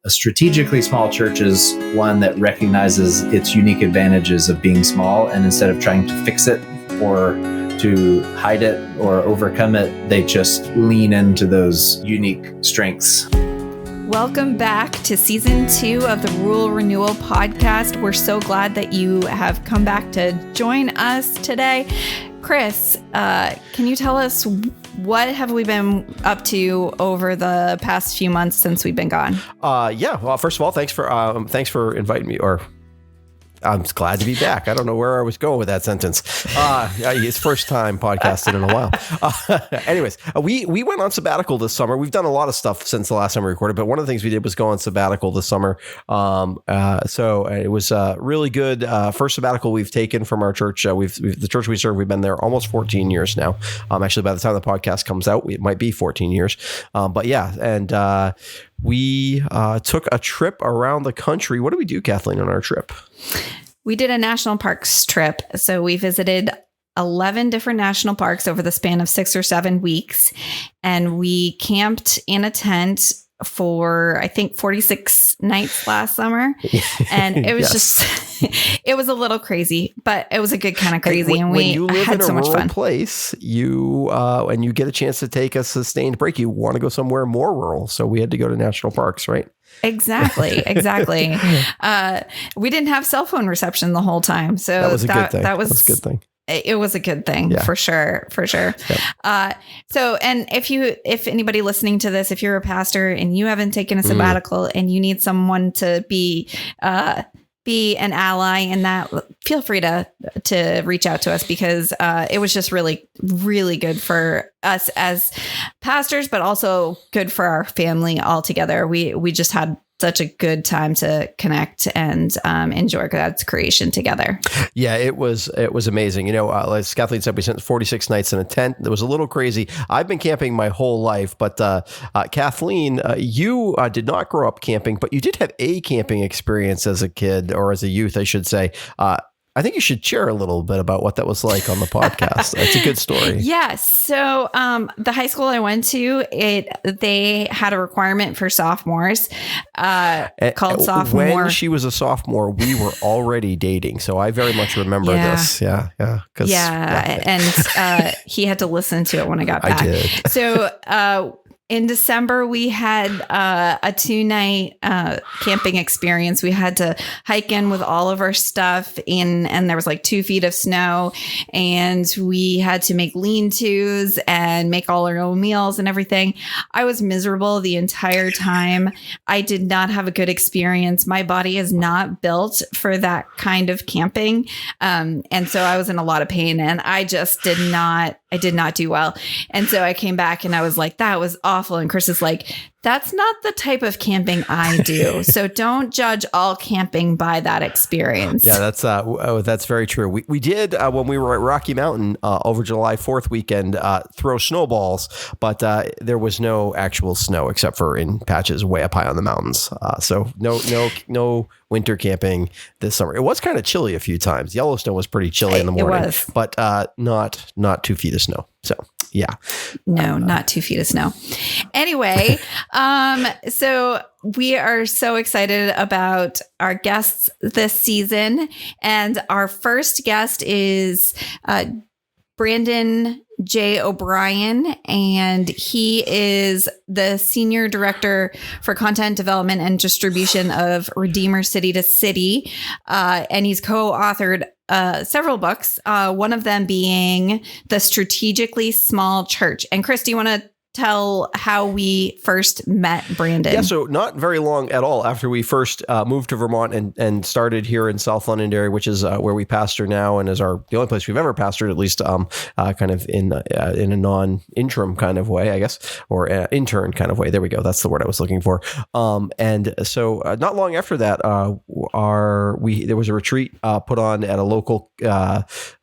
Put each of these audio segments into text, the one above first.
A strategically small church is one that recognizes its unique advantages of being small, and instead of trying to fix it or to hide it or overcome it, they just lean into those unique strengths. Welcome back to Season 2 of the Rural Renewal Podcast. We're so glad that you have come back to join us today. Chris, can you tell us what have we been up to over the past few months since we've been gone? Well, first of all, thanks for inviting me, or I'm glad to be back. I don't know where I was going with that sentence. It's first time podcasting in a while. Anyways, we went on sabbatical this summer. We've done a lot of stuff since the last time we recorded, but one of the things we did was go on sabbatical this summer. So it was really good. First sabbatical we've taken from our church. The church we serve, we've been there almost 14 years now. Actually, by the time the podcast comes out, it might be 14 years. We took a trip around the country. What did we do, Kathleen, on our trip? We did a national parks trip. So we visited 11 different national parks over the span of 6 or 7 weeks. And we camped in a tent for, I think, 46 nights last summer. And it was it was a little crazy, but it was a good kind of crazy. And we had so much fun. When you live in a rural place, and you get a chance to take a sustained break, you want to go somewhere more rural. So we had to go to national parks, right? Exactly. We didn't have cell phone reception the whole time. So that was a good thing. That was a good thing. It was a good thing, for sure. Yep. So, and if anybody listening to this, if you're a pastor and you haven't taken a sabbatical and you need someone to be an ally in that, feel free to reach out to us, because it was just really, really good for us as pastors, but also good for our family altogether. We just had such a good time to connect and enjoy God's creation together. Yeah, it was amazing. As Kathleen said, we spent 46 nights in a tent. It was a little crazy. I've been camping my whole life, but Kathleen, you did not grow up camping, but you did have a camping experience as a kid, or as a youth, I should say. I think you should share a little bit about what that was like on the podcast. It's a good story. Yes. So the high school I went to, they had a requirement for sophomores called sophomore. When she was a sophomore, we were already dating. So I very much remember this. Yeah. And he had to listen to it when I got back. I did. So in December, we had a 2-night camping experience. We had to hike in with all of our stuff and there was like 2 feet of snow, and we had to make lean-tos and make all our own meals and everything. I was miserable the entire time. I did not have a good experience. My body is not built for that kind of camping. And so I was in a lot of pain, and I just did not do well. And so I came back and I was like, that was awful. And Chris is like, that's not the type of camping I do. So don't judge all camping by that experience. Yeah, that's very true. We did, when we were at Rocky Mountain over July 4th weekend, throw snowballs, but there was no actual snow except for in patches way up high on the mountains. So no winter camping this summer. It was kind of chilly a few times. Yellowstone was pretty chilly in the morning, but not 2 feet of snow. So yeah. No, not 2 feet of snow. Anyway, so we are so excited about our guests this season. And our first guest is Brandon J. O'Brien, and he is the Senior Director for Content Development and Distribution of Redeemer City to City. And he's co-authored several books, one of them being The Strategically Small Church. And Chris, do you want to tell how we first met Brandon? Yeah, so not very long at all after we first moved to Vermont and started here in South London area, which is where we pastor now and is the only place we've ever pastored, at least kind of in a non-interim kind of way, I guess, or intern kind of way. There we go. That's the word I was looking for. And so not long after that, there was a retreat put on at a local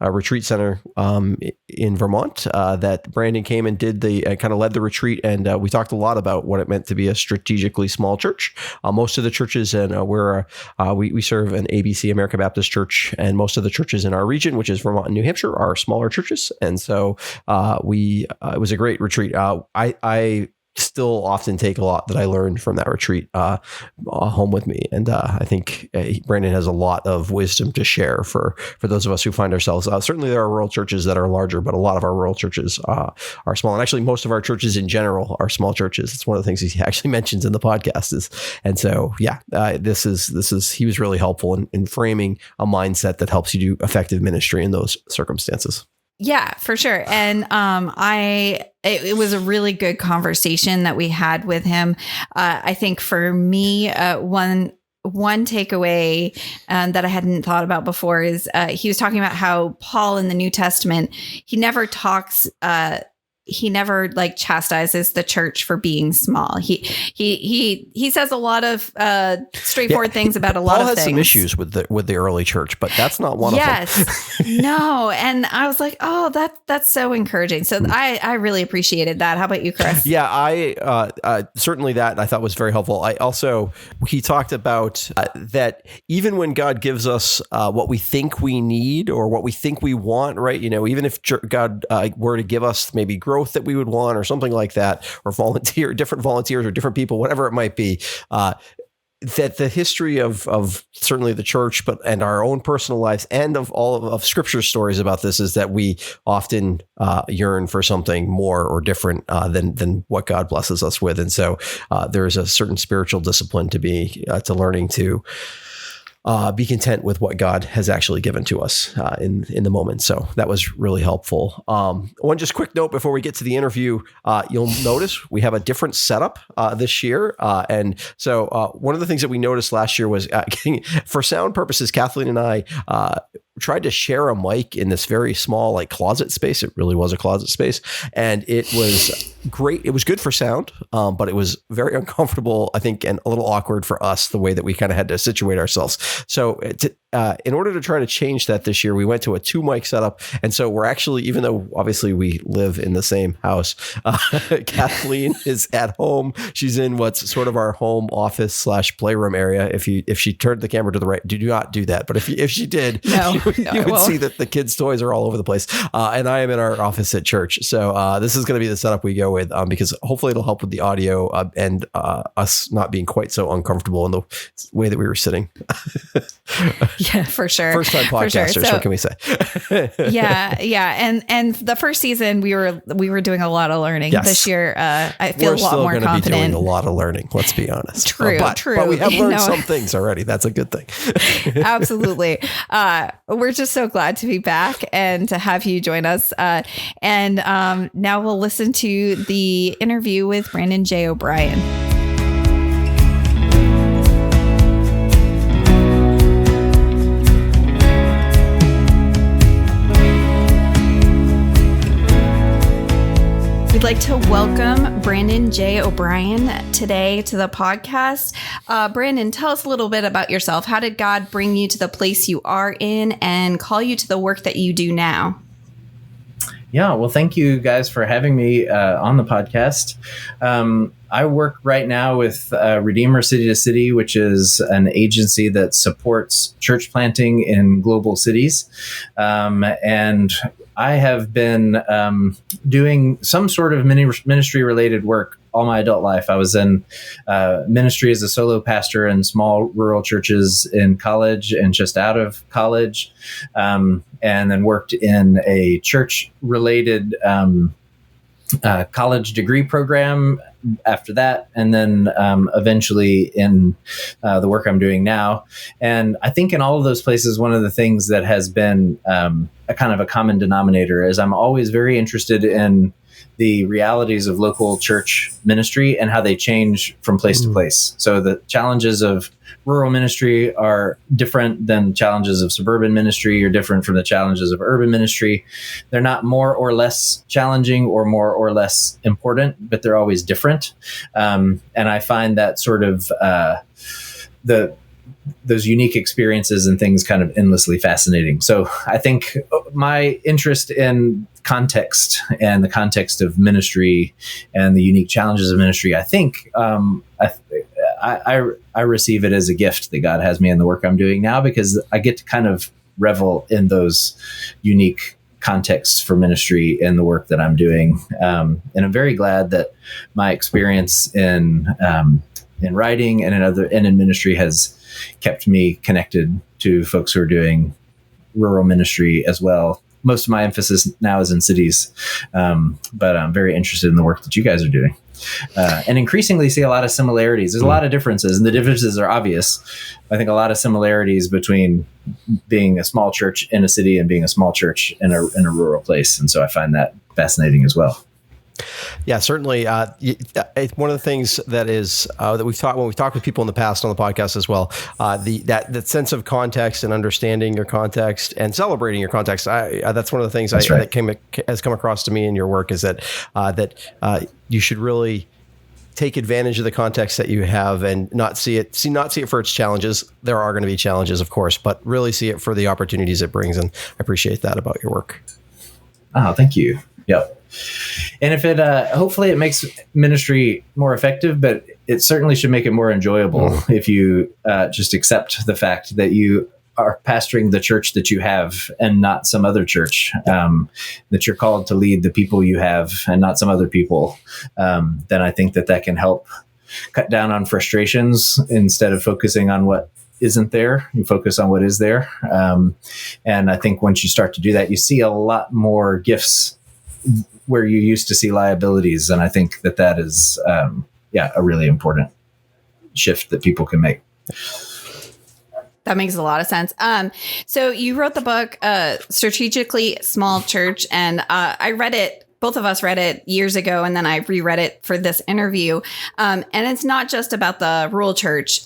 retreat center in Vermont that Brandon came and did kind of led the retreat, and we talked a lot about what it meant to be a strategically small church. Most of the churches, and we serve an ABC, American Baptist Church, and most of the churches in our region, which is Vermont and New Hampshire, are smaller churches, and so it was a great retreat. I still often take a lot that I learned from that retreat home with me. And I think Brandon has a lot of wisdom to share for those of us who find ourselves. Certainly there are rural churches that are larger, but a lot of our rural churches are small. And actually most of our churches in general are small churches. It's one of the things he actually mentions in the podcast and so, this is, he was really helpful in framing a mindset that helps you do effective ministry in those circumstances. Yeah, for sure. And it was a really good conversation that we had with him. I think for me, one takeaway that I hadn't thought about before is he was talking about how Paul in the New Testament, he never like chastises the church for being small. He says a lot of straightforward things about a lot Paul of has things. some issues with the early church, but that's not one of them. No. And I was like, oh, that's so encouraging. So I really appreciated that. How about you, Chris? Yeah, I certainly that I thought was very helpful. He talked about that even when God gives us what we think we need or what we think we want, right? Even if God were to give us maybe growth that we would want or something like that, or different volunteers or different people, whatever it might be, that the history of certainly the church, and our own personal lives and of all of scripture stories about this is that we often yearn for something more or different than what God blesses us with. And so there is a certain spiritual discipline to learning to be content with what God has actually given to us in the moment. So that was really helpful. One just quick note before we get to the interview, you'll notice we have a different setup this year. And so one of the things that we noticed last year was for sound purposes, Kathleen and I tried to share a mic in this very small closet space. It really was a closet space. And it was great. It was good for sound, but it was very uncomfortable, I think, and a little awkward for us, the way that we kind of had to situate ourselves. So in order to try to change that this year, we went to a 2 mic setup. And so we're actually, even though obviously we live in the same house, Kathleen is at home. She's in what's sort of our home office / playroom area. If she turned the camera to the right, do not do that. But if she did, you would see that the kids' toys are all over the place. And I am in our office at church. So this is going to be the setup we go with because hopefully it'll help with the audio and us not being quite so uncomfortable in the way that we were sitting. Yeah, for sure. First time podcasters. Sure. So, what can we say? yeah. And the first season we were doing a lot of learning. Yes. This year, I feel a lot more confident. We're still going to be doing a lot of learning. Let's be honest. True. But we have learned some things already. That's a good thing. Absolutely. We're just so glad to be back and to have you join us. And now we'll listen to the interview with Brandon J. O'Brien. We'd like to welcome Brandon J. O'Brien today to the podcast. Brandon, tell us a little bit about yourself. How did God bring you to the place you are in and call you to the work that you do now? Yeah, well, thank you guys for having me on the podcast. I work right now with Redeemer City to City, which is an agency that supports church planting in global cities. And I have been doing some sort of ministry-related work all my adult life. I was in ministry as a solo pastor in small rural churches in college and just out of college, and then worked in a church-related college degree program after that, and then eventually in the work I'm doing now. And I think in all of those places, one of the things that has been a kind of a common denominator is I'm always very interested in the realities of local church ministry and how they change from place to place. So the challenges of rural ministry are different than challenges of suburban ministry, or different from the challenges of urban ministry. They're not more or less challenging or more or less important, but they're always different. And I find that sort of those unique experiences and things kind of endlessly fascinating. So I think my interest in context and the context of ministry and the unique challenges of ministry, I think I receive it as a gift that God has me in the work I'm doing now, because I get to kind of revel in those unique context for ministry in the work that I'm doing. And I'm very glad that my experience in writing and in ministry has kept me connected to folks who are doing rural ministry as well. Most of my emphasis now is in cities, but I'm very interested in the work that you guys are doing. And increasingly see a lot of similarities. There's a lot of differences, and the differences are obvious. I think a lot of similarities between being a small church in a city and being a small church in a rural place. And so I find that fascinating as well. Yeah, certainly. It's one of the things that is that we've talked when we've talked with people in the past on the podcast as well. That sense of context and understanding your context and celebrating your context. That's one of the things that has come across to me in your work is that you should really take advantage of the context that you have and not see it for its challenges. There are going to be challenges, of course, but really see it for the opportunities it brings. And I appreciate that about your work. Oh, thank you. Yep. And if it, hopefully it makes ministry more effective, but it certainly should make it more enjoyable if you just accept the fact that you are pastoring the church that you have and not some other church, that you're called to lead the people you have and not some other people. Then I think that can help cut down on frustrations instead of focusing on what isn't there. You focus on what is there. And I think once you start to do that, you see a lot more gifts where you used to see liabilities. And I think that is, a really important shift that people can make. That makes a lot of sense. So you wrote the book, Strategically Small Church, and I read it. Both of us read it years ago, and then I reread it for this interview. And it's not just about the rural church,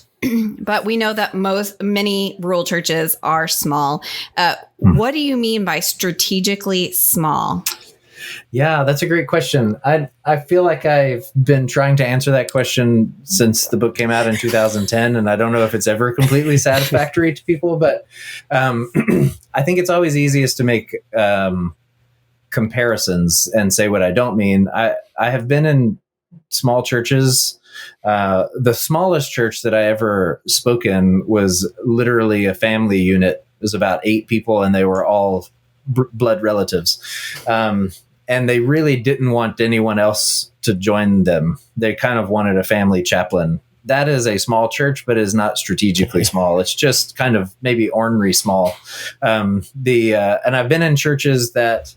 but we know that many rural churches are small. What do you mean by strategically small? Yeah, that's a great question. I feel like I've been trying to answer that question since the book came out in 2010, and I don't know if it's ever completely satisfactory to people, but I think it's always easiest to make comparisons and say what I don't mean. I have been in small churches. The smallest church that I ever spoke in was literally a family unit. It was about 8 people, and they were all blood relatives. And they really didn't want anyone else to join them. They kind of wanted a family chaplain. That is a small church, but is not strategically small. It's just kind of maybe ornery small. And I've been in churches that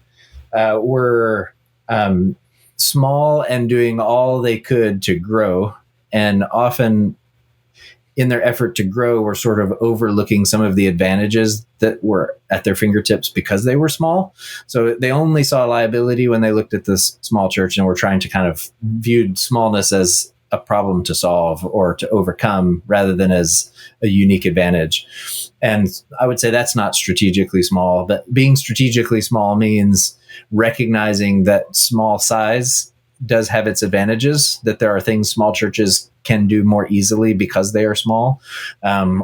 were small and doing all they could to grow, and often in their effort to grow were sort of overlooking some of the advantages that were at their fingertips because they were small. So they only saw liability when they looked at this small church and were trying to kind of viewed smallness as a problem to solve or to overcome rather than as a unique advantage. And I would say that's not strategically small, but being strategically small means recognizing that small size does have its advantages, that there are things small churches can do more easily because they are small,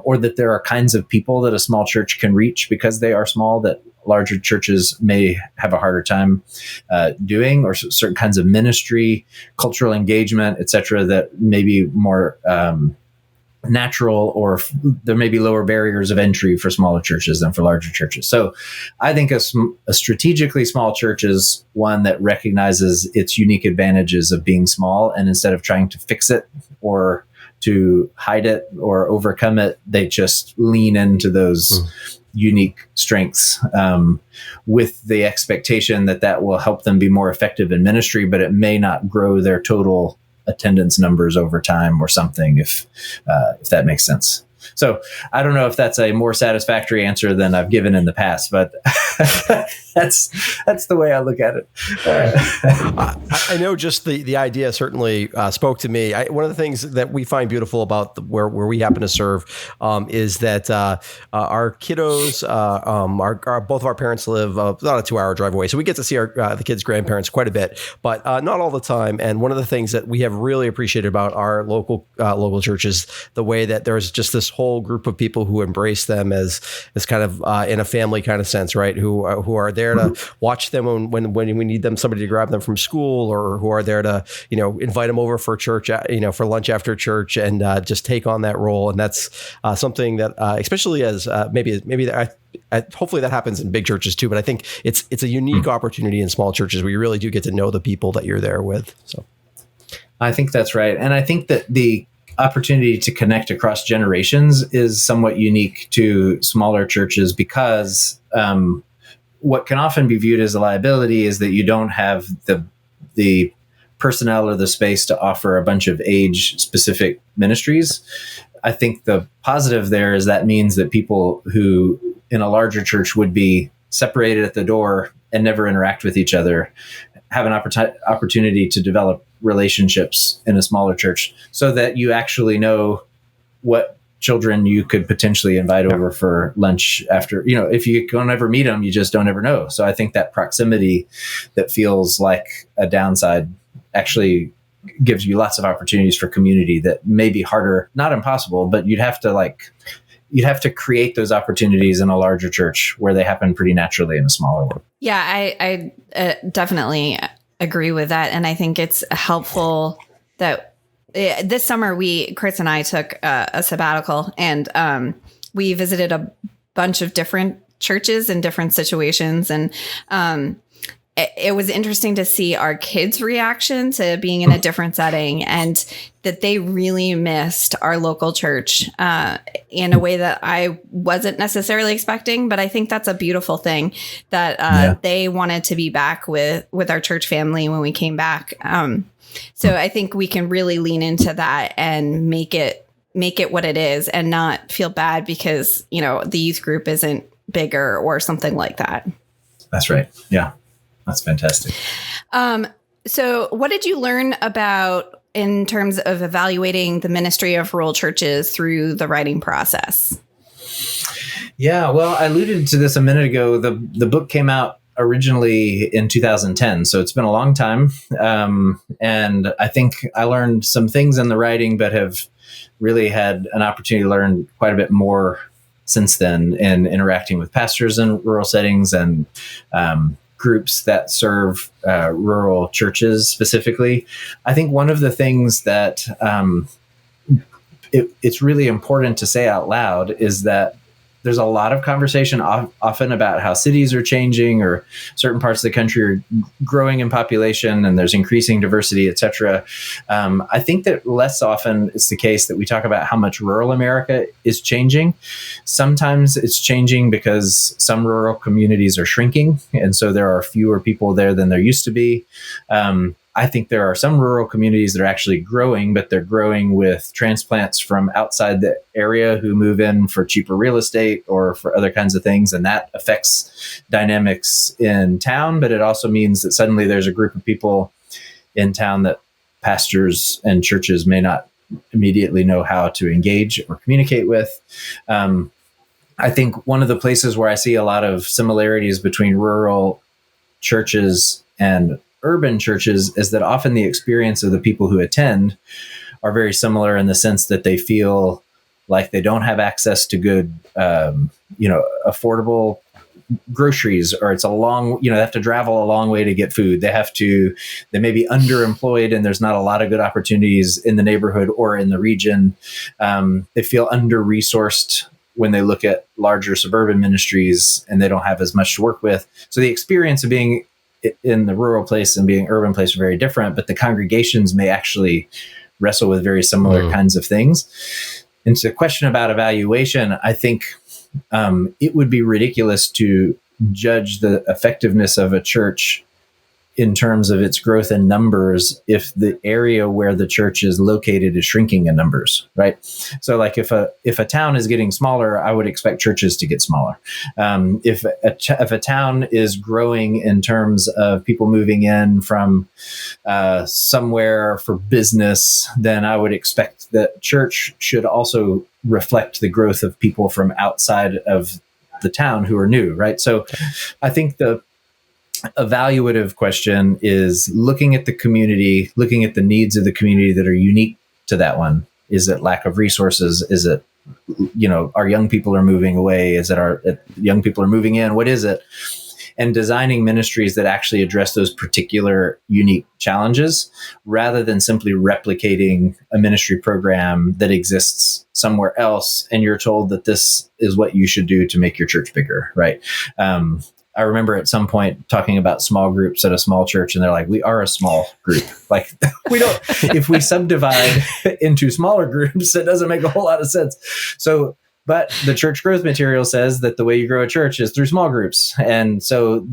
or that there are kinds of people that a small church can reach because they are small that larger churches may have a harder time doing, or certain kinds of ministry, cultural engagement, et cetera, that may be more natural, or there may be lower barriers of entry for smaller churches than for larger churches. So I think a strategically small church is one that recognizes its unique advantages of being small, and instead of trying to fix it or to hide it or overcome it, they just lean into those unique strengths with the expectation that will help them be more effective in ministry, but it may not grow their total attendance numbers over time or something, if that makes sense. So I don't know if that's a more satisfactory answer than I've given in the past, but that's the way I look at it. I know just the idea certainly spoke to me. One of the things that we find beautiful about where we happen to serve is that our kiddos, both of our parents live about a 2-hour drive away, so we get to see the kids' grandparents quite a bit, but not all the time. And one of the things that we have really appreciated about our local church is the way that there's just this whole group of people who embrace them as kind of in a family kind of sense, right? Who are there to watch them when we need them, somebody to grab them from school, or who are there to, invite them over for church, for lunch after church, and just take on that role. And that's something that, especially as maybe hopefully that happens in big churches too. But I think it's a unique opportunity in small churches where you really do get to know the people that you're there with. So I think that's right. And I think that the opportunity to connect across generations is somewhat unique to smaller churches, because what can often be viewed as a liability is that you don't have the personnel or the space to offer a bunch of age-specific ministries. I think the positive there is that means that people who in a larger church would be separated at the door and never interact with each other have an opportunity to develop relationships in a smaller church, so that you actually know what children you could potentially invite over for lunch after. If you don't ever meet them, you just don't ever know. So I think that proximity that feels like a downside actually gives you lots of opportunities for community that may be harder, not impossible, but you'd have to create those opportunities in a larger church where they happen pretty naturally in a smaller one. Yeah, I definitely agree with that. And I think it's helpful that this summer Chris and I took a sabbatical, and we visited a bunch of different churches in different situations. And it was interesting to see our kids' reaction to being in a different setting, and that they really missed our local church in a way that I wasn't necessarily expecting. But I think that's a beautiful thing that they wanted to be back with our church family when we came back. So I think we can really lean into that and make it what it is, and not feel bad because, the youth group isn't bigger or something like that. That's right. Yeah. That's fantastic. So what did you learn about in terms of evaluating the ministry of rural churches through the writing process? Yeah, well, I alluded to this a minute ago. The book came out originally in 2010, so it's been a long time. And I think I learned some things in the writing, but have really had an opportunity to learn quite a bit more since then in interacting with pastors in rural settings and groups that serve rural churches specifically. I think one of the things that it's really important to say out loud is that there's a lot of conversation often about how cities are changing, or certain parts of the country are growing in population and there's increasing diversity, et cetera. I think that less often it's the case that we talk about how much rural America is changing. Sometimes it's changing because some rural communities are shrinking, and so there are fewer people there than there used to be. I think there are some rural communities that are actually growing, but they're growing with transplants from outside the area who move in for cheaper real estate or for other kinds of things. And that affects dynamics in town, but it also means that suddenly there's a group of people in town that pastors and churches may not immediately know how to engage or communicate with. I think one of the places where I see a lot of similarities between rural churches and urban churches is that often the experience of the people who attend are very similar in the sense that they feel like they don't have access to good, affordable groceries, or it's a long, they have to travel a long way to get food. They may be underemployed, and there's not a lot of good opportunities in the neighborhood or in the region. They feel under-resourced when they look at larger suburban ministries, and they don't have as much to work with. So the experience of being in the rural place and being urban place are very different, but the congregations may actually wrestle with very similar kinds of things. And to the question about evaluation, I think it would be ridiculous to judge the effectiveness of a church in terms of its growth in numbers if the area where the church is located is shrinking in numbers, right? So like if a town is getting smaller, I would expect churches to get smaller. If a town is growing in terms of people moving in from somewhere for business, then I would expect that church should also reflect the growth of people from outside of the town who are new, right? So I think the evaluative question is looking at the community, looking at the needs of the community that are unique to that one. Is it lack of resources? Is it our young people are moving away? Is it our young people are moving in? What is it? And designing ministries that actually address those particular unique challenges rather than simply replicating a ministry program that exists somewhere else. And you're told that this is what you should do to make your church bigger, right? I remember at some point talking about small groups at a small church, and they're like, we are a small group. Like, we don't, if we subdivide into smaller groups, it doesn't make a whole lot of sense. So, but the church growth material says that the way you grow a church is through small groups. And so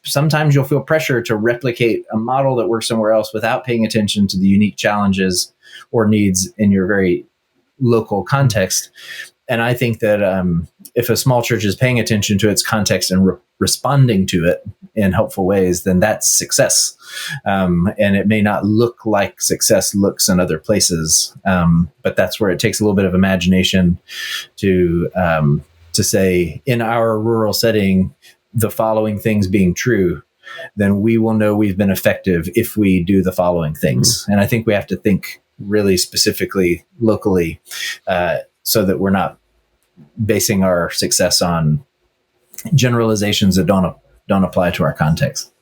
sometimes you'll feel pressure to replicate a model that works somewhere else without paying attention to the unique challenges or needs in your very local context. And I think that if a small church is paying attention to its context and responding to it in helpful ways, then that's success. And it may not look like success looks in other places, but that's where it takes a little bit of imagination to say, in our rural setting, the following things being true, then we will know we've been effective if we do the following things. And I think we have to think really specifically, locally, so that we're not basing our success on generalizations that don't apply to our context.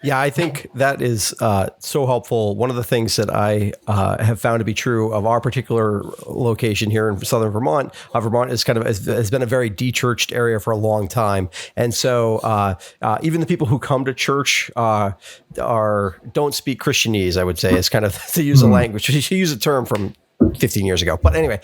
Yeah, I think that is so helpful. One of the things that I have found to be true of our particular location here in southern Vermont, Vermont is has been a very de-churched area for a long time, and so even the people who come to church don't speak Christianese. I would say is kind of to use a language, to use a term from 15 years ago. But anyway,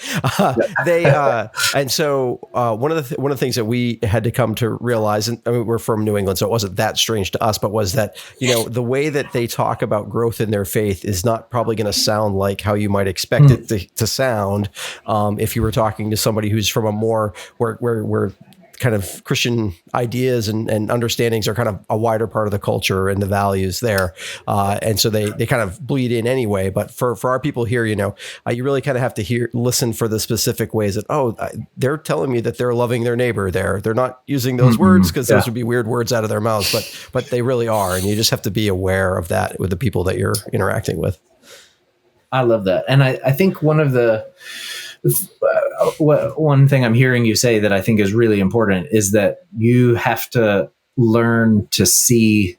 and so one of the things that we had to come to realize, and I mean, we're from New England, so it wasn't that strange to us, but was that, the way that they talk about growth in their faith is not probably going to sound like how you might expect it to sound if you were talking to somebody who's from a more where kind of Christian ideas and understandings are kind of a wider part of the culture and the values there. And so they kind of bleed in anyway. But for our people here, you really kind of have to listen for the specific ways that, they're telling me that they're loving their neighbor there. They're not using those words because those would be weird words out of their mouths, but they really are. And you just have to be aware of that with the people that you're interacting with. I love that. And I think one thing I'm hearing you say that I think is really important is that you have to learn to see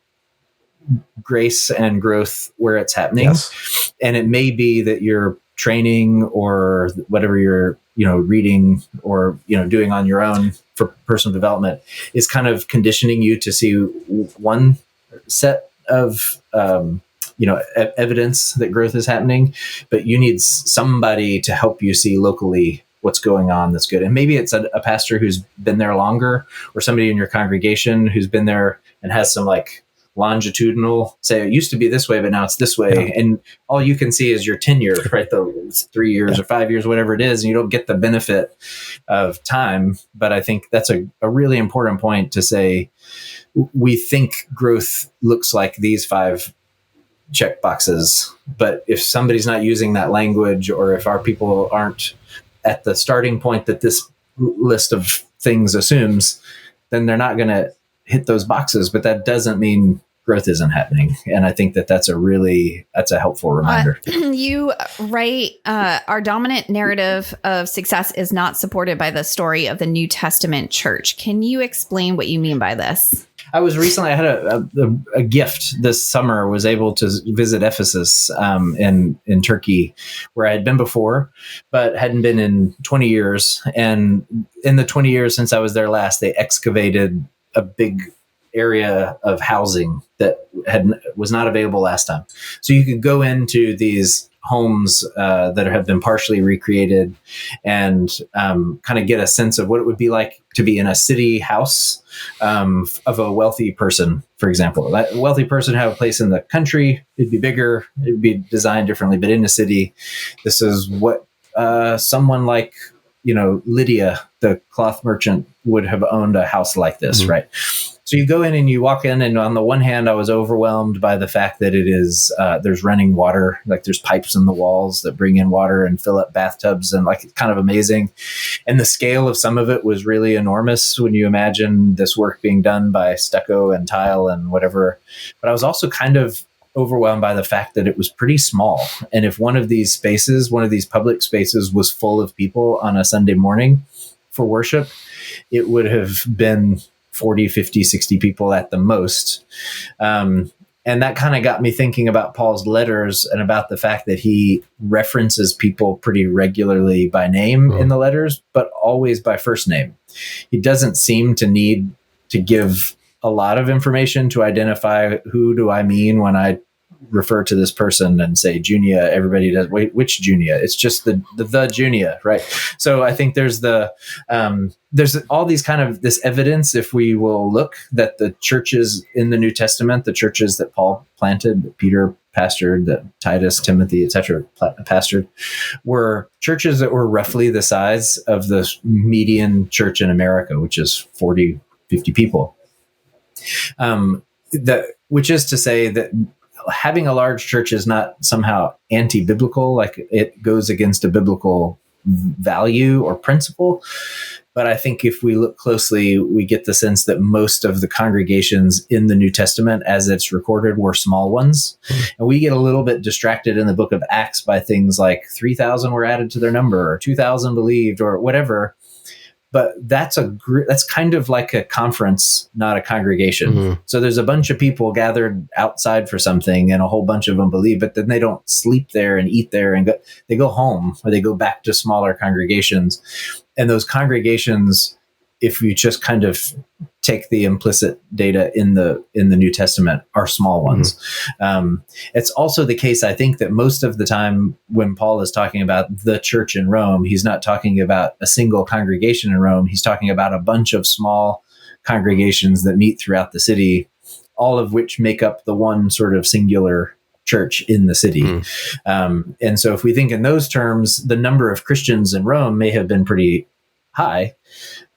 grace and growth where it's happening. Yes. And it may be that your training or whatever you're, reading or, doing on your own for personal development is kind of conditioning you to see one set of, evidence that growth is happening, but you need somebody to help you see locally what's going on that's good. And maybe it's a pastor who's been there longer, or somebody in your congregation who's been there and has some longitudinal, say it used to be this way, but now it's this way. Yeah. And all you can see is your tenure, right? The 3 years or 5 years, whatever it is, and you don't get the benefit of time. But I think that's a really important point to say, we think growth looks like these 5 check boxes, but if somebody's not using that language, or if our people aren't at the starting point that this list of things assumes, then they're not going to hit those boxes. But that doesn't mean growth isn't happening. And I think that's a helpful reminder. You write, our dominant narrative of success is not supported by the story of the New Testament church. Can you explain what you mean by this? I had a gift this summer, was able to visit Ephesus in Turkey, where I had been before, but hadn't been in 20 years. And in the 20 years since I was there last, they excavated a big area of housing that was not available last time. So you could go into these homes that have been partially recreated and kind of get a sense of what it would be like to be in a city house of a wealthy person, for example. That wealthy person have a place in the country, it'd be bigger, it'd be designed differently, but in the city, this is what someone like, Lydia, the cloth merchant, would have owned a house like this, right? So you go in and you walk in, and on the one hand, I was overwhelmed by the fact that it is, there's running water, like there's pipes in the walls that bring in water and fill up bathtubs, and it's kind of amazing. And the scale of some of it was really enormous when you imagine this work being done by stucco and tile and whatever. But I was also kind of overwhelmed by the fact that it was pretty small. And if one of these spaces, one of these public spaces, was full of people on a Sunday morning for worship, it would have been 40, 50, 60 people at the most. And that kind of got me thinking about Paul's letters and about the fact that he references people pretty regularly by name in the letters, but always by first name. He doesn't seem to need to give a lot of information to identify who do I mean when I refer to this person and say Junia. Everybody does. Wait, which Junia? It's just the Junia, right? So I think there's all these kind of this evidence, if we will look, that the churches in the New Testament, the churches that Paul planted, that Peter pastored, that Titus, Timothy, etc. pastored, were churches that were roughly the size of the median church in America, which is 40, 50 people. Which is to say that having a large church is not somehow anti-biblical, like it goes against a biblical value or principle. But I think if we look closely, we get the sense that most of the congregations in the New Testament, as it's recorded, were small ones. And we get a little bit distracted in the book of Acts by things like 3,000 were added to their number, or 2,000 believed, or whatever. But that's kind of like a conference, not a congregation. Mm-hmm. So there's a bunch of people gathered outside for something, and a whole bunch of them believe, but then they don't sleep there and eat there, and they go home, or they go back to smaller congregations. And those congregations, if you just kind of take the implicit data in the New Testament, are small ones. Mm-hmm. It's also the case, I think, that most of the time when Paul is talking about the church in Rome, he's not talking about a single congregation in Rome. He's talking about a bunch of small congregations that meet throughout the city, all of which make up the one sort of singular church in the city. Mm. And so if we think in those terms, the number of Christians in Rome may have been pretty high,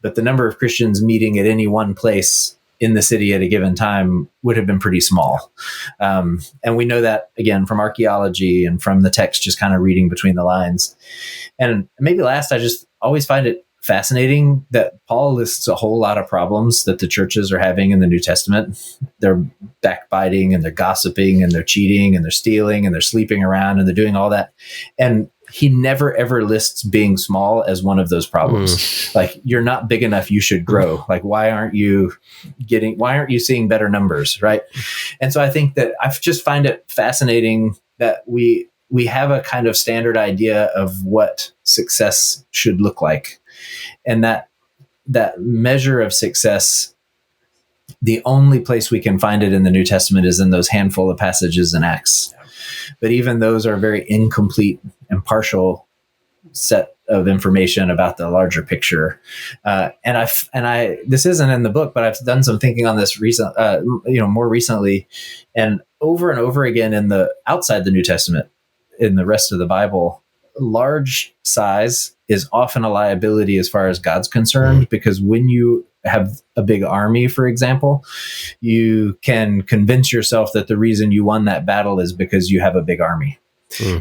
but the number of Christians meeting at any one place in the city at a given time would have been pretty small. And we know that, again, from archaeology and from the text, just kind of reading between the lines. And maybe last, I just always find it fascinating that Paul lists a whole lot of problems that the churches are having in the New Testament. They're backbiting, and they're gossiping, and they're cheating, and they're stealing, and they're sleeping around, and they're doing all that. And he never ever lists being small as one of those problems. Like, you're not big enough, you should grow. Like, why aren't you seeing better numbers, right? And so I think that I just find it fascinating that we have a kind of standard idea of what success should look like. And that measure of success, the only place we can find it in the New Testament is in those handful of passages in Acts. But even those are very incomplete and partial set of information about the larger picture. And this isn't in the book, but I've done some thinking on this more recently, and over again outside the New Testament, in the rest of the Bible, large size is often a liability as far as God's concerned, because when you have a big army, for example, you can convince yourself that the reason you won that battle is because you have a big army.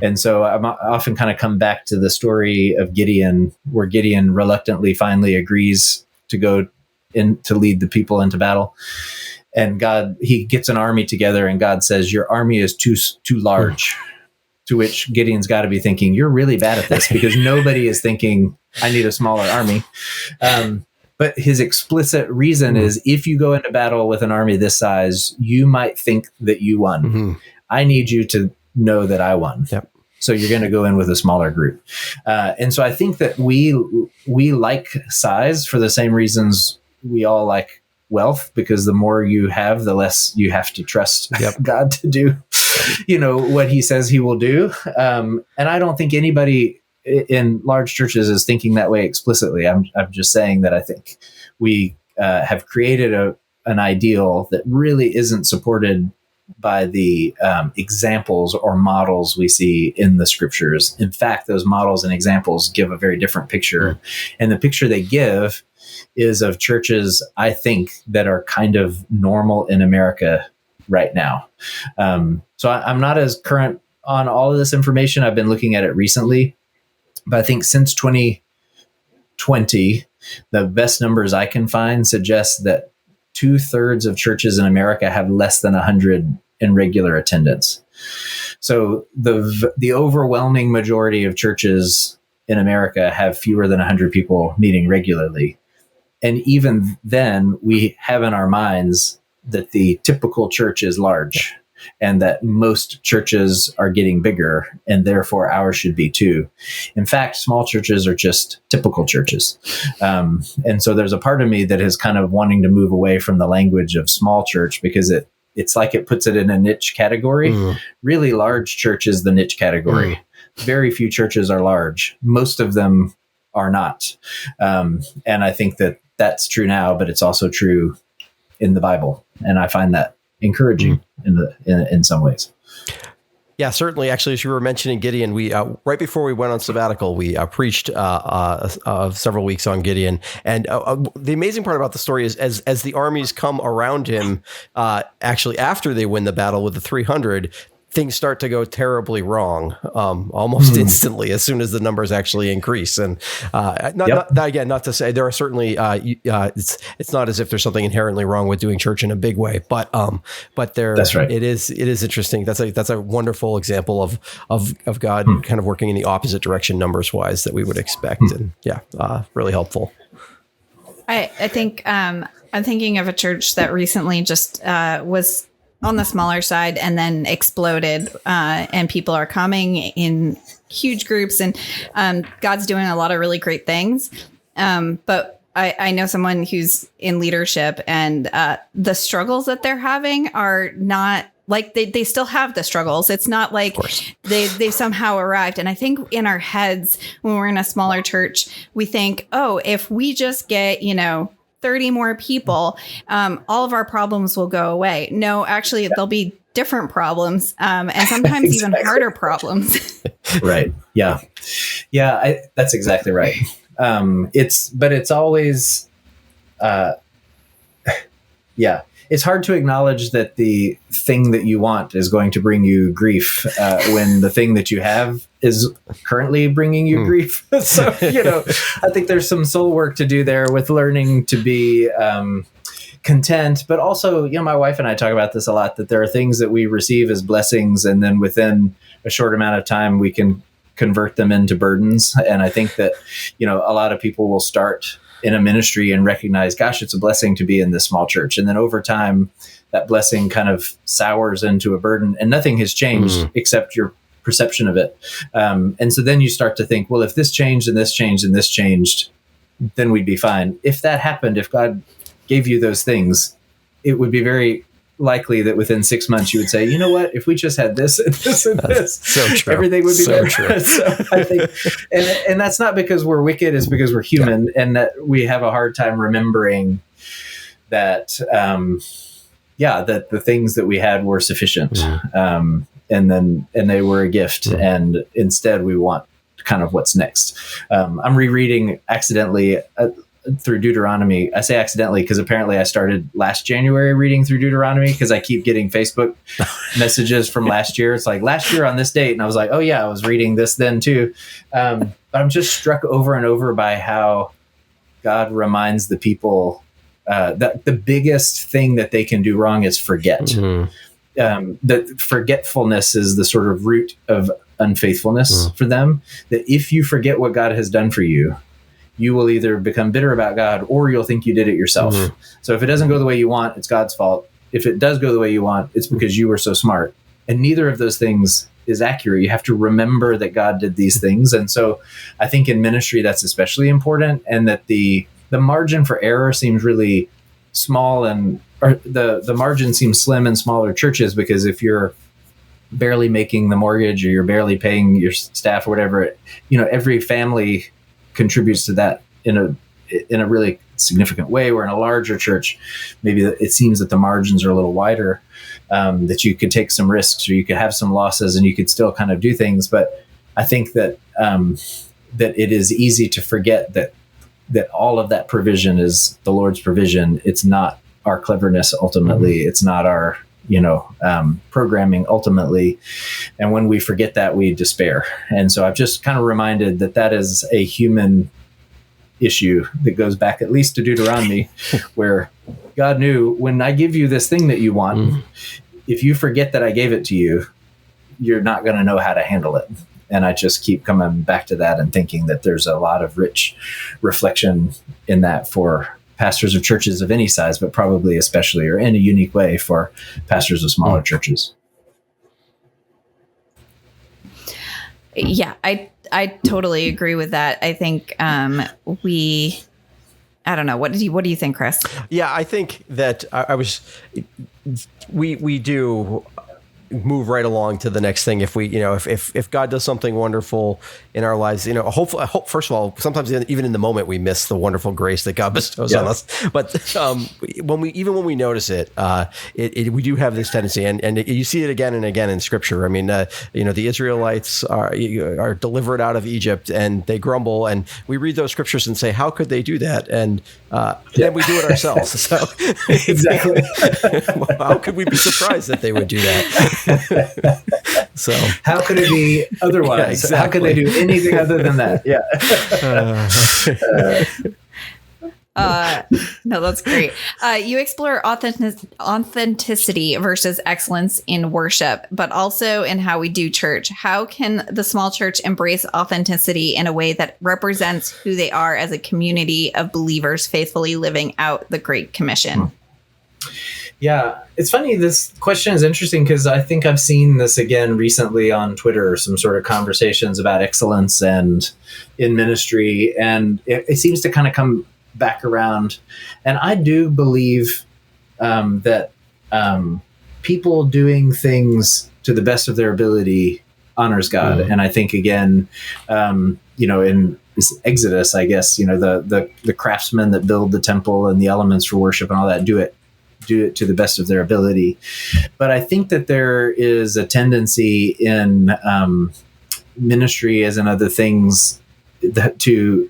And so I often kind of come back to the story of Gideon, where Gideon reluctantly finally agrees to go in to lead the people into battle. And he gets an army together, and God says, your army is too large. To which Gideon's got to be thinking, you're really bad at this, because nobody is thinking, I need a smaller army. But his explicit reason is, if you go into battle with an army this size, you might think that you won. Mm-hmm. I need you to know that I won. Yep. So you're going to go in with a smaller group. And so I think that we like size for the same reasons we all like wealth, because the more you have, the less you have to trust God to do, what he says he will do. And I don't think anybody in large churches is thinking that way explicitly. I'm just saying that I think we have created an ideal that really isn't supported by the examples or models we see in the scriptures. In fact, those models and examples give a very different picture. And the picture they give is of churches, I think, that are kind of normal in America right now. So I'm not as current on all of this information. I've been looking at it recently, but I think since 2020, the best numbers I can find suggest that 2/3 of churches in America have less than 100 and regular attendance. So the overwhelming majority of churches in America have fewer than 100 people meeting regularly. And even then, we have in our minds that the typical church is large and that most churches are getting bigger, and therefore ours should be too. In fact, small churches are just typical churches. And so there's a part of me that is kind of wanting to move away from the language of small church, because it's like it puts it in a niche category. Really large church is the niche category. Very few churches are large. Most of them are not. And I think that that's true now, but it's also true in the Bible. And I find that encouraging in some ways. Yeah, certainly. Actually, as you were mentioning Gideon, we right before we went on sabbatical, we preached several weeks on Gideon. And the amazing part about the story is as the armies come around him, actually after they win the battle with the 300, things start to go terribly wrong almost instantly as soon as the numbers actually increase. And not to say there are certainly it's not as if there's something inherently wrong with doing church in a big way, but there That's right. it is interesting. That's a wonderful example of God kind of working in the opposite direction numbers wise that we would expect. And really helpful. I think I'm thinking of a church that recently just was on the smaller side and then exploded, and people are coming in huge groups, and God's doing a lot of really great things. But I know someone who's in leadership, and the struggles that they're having are not like they still have the struggles. It's not like they somehow arrived. And I think in our heads, when we're in a smaller church, we think, oh, if we just get, 30 more people, all of our problems will go away. No, actually, there'll be different problems, and sometimes even harder problems. Right. Yeah. Yeah. That's exactly right. It's always, it's hard to acknowledge that the thing that you want is going to bring you grief when the thing that you have is currently bringing you grief. So, I think there's some soul work to do there with learning to be content, but also, my wife and I talk about this a lot, that there are things that we receive as blessings, and then within a short amount of time, we can convert them into burdens. And I think that, a lot of people will start in a ministry and recognize, gosh, it's a blessing to be in this small church. And then over time, that blessing kind of sours into a burden, and nothing has changed except your perception of it. And so then you start to think, well, if this changed and this changed and this changed, then we'd be fine. If that happened, if God gave you those things, it would be very likely that within 6 months you would say, you know what, if we just had this and this and this, so true. Everything would be so better. True. So I think, and that's not because we're wicked, it's because we're human, and that we have a hard time remembering that, that the things that we had were sufficient. And they were a gift. And instead we want kind of what's next. I'm rereading accidentally through Deuteronomy. I say accidentally because apparently I started last January reading through Deuteronomy, because I keep getting Facebook messages from last year. It's like last year on this date. And I was like, oh yeah, I was reading this then too. But I'm just struck over and over by how God reminds the people that the biggest thing that they can do wrong is forget. That forgetfulness is the sort of root of unfaithfulness for them. That if you forget what God has done for you, you will either become bitter about God or you'll think you did it yourself. So if it doesn't go the way you want, it's God's fault. If it does go the way you want, it's because you were so smart. And neither of those things is accurate. You have to remember that God did these things. And so I think in ministry, that's especially important, and that the margin for error seems really small, or the margin seems slim in smaller churches, because if you're barely making the mortgage or you're barely paying your staff or whatever, every family contributes to that in a really significant way. Where in a larger church, maybe it seems that the margins are a little wider, that you could take some risks or you could have some losses and you could still kind of do things. But I think that that it is easy to forget that all of that provision is the Lord's provision. It's not our cleverness ultimately. It's not our programming ultimately. And when we forget that, we despair. And so I've just kind of reminded that is a human issue that goes back at least to Deuteronomy, where God knew, when I give you this thing that you want, if you forget that I gave it to you, you're not going to know how to handle it. And I just keep coming back to that and thinking that there's a lot of rich reflection in that for pastors of churches of any size, but probably especially or in a unique way for pastors of smaller churches. Yeah, I totally agree with that. I think I don't know. What do you think, Chris? Yeah, I think that we do move right along to the next thing. If we, if God does something wonderful in our lives, hopefully, first of all, sometimes even in the moment, we miss the wonderfthe grace that God bestows on us. But when we notice it, we do have this tendency, and you see it again and again in Scripture. I mean, the Israelites are delivered out of Egypt, and they grumble, and we read those scriptures and say, how could they do that? And then we do it ourselves. So Exactly. How could we be surprised that they would do that? So how could it be otherwise? Yeah, exactly. How could they do anything other than that? No, that's great. You explore authenticity versus excellence in worship, but also in how we do church. How can the small church embrace authenticity in a way that represents who they are as a community of believers faithfully living out the Great Commission? Yeah, it's funny. This question is interesting because I think I've seen this again recently on Twitter, some sort of conversations about excellence and in ministry. And it seems to kind of come back around. And I do believe that people doing things to the best of their ability honors God. And I think, again, in Exodus, I guess, the craftsmen that build the temple and the elements for worship and all that do it to the best of their ability. But I think that there is a tendency in ministry, as in other things, that to